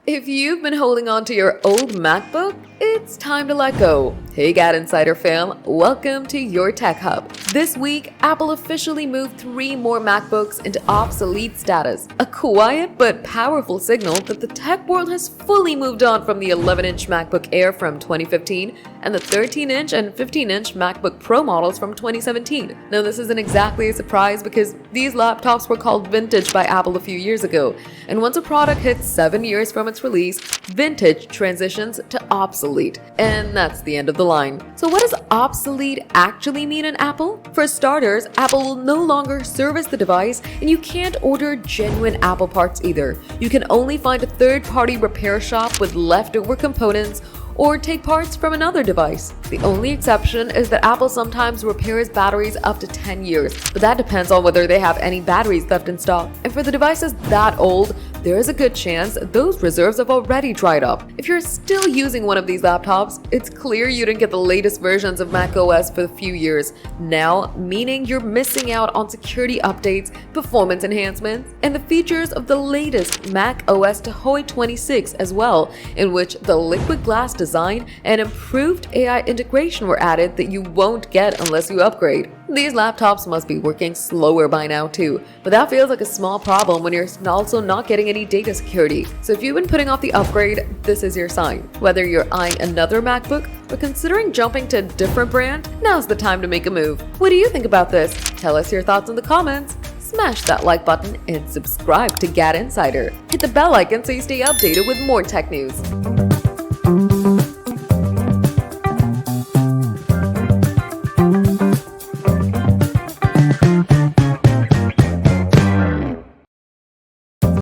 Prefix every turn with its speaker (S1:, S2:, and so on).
S1: If you've been holding on to your old MacBook, it's time to let go. Hey GadInsider fam, welcome to your Tech Hub. This week, Apple officially moved 3 more MacBooks into obsolete status. A quiet but powerful signal that the tech world has fully moved on from the 11-inch MacBook Air from 2015 and the 13-inch and 15-inch MacBook Pro models from 2017. Now this isn't exactly a surprise because these laptops were called vintage by Apple a few years ago, and once a product hits 7 years from its release, vintage transitions to obsolete, and that's the end of the line. So what does obsolete actually mean in Apple? For starters, Apple will no longer service the device, and you can't order genuine Apple parts either. You can only find a third-party repair shop with leftover components or take parts from another device. The only exception is that Apple sometimes repairs batteries up to 10 years, but that depends on whether they have any batteries left in stock. And for the devices that old, there is a good chance those reserves have already dried up. If you're still using one of these laptops, it's clear you didn't get the latest versions of macOS for a few years now, meaning you're missing out on security updates, performance enhancements, and the features of the latest macOS Tahoe 26 as well, in which the liquid glass design and improved AI integration were added that you won't get unless you upgrade. These laptops must be working slower by now too, but that feels like a small problem when you're also not getting any data security. So if you've been putting off the upgrade, this is your sign. Whether you're eyeing another MacBook or considering jumping to a different brand, now's the time to make a move. What do you think about this? Tell us your thoughts in the comments. Smash that like button and subscribe to GadInsider. Hit the bell icon so you stay updated with more tech news.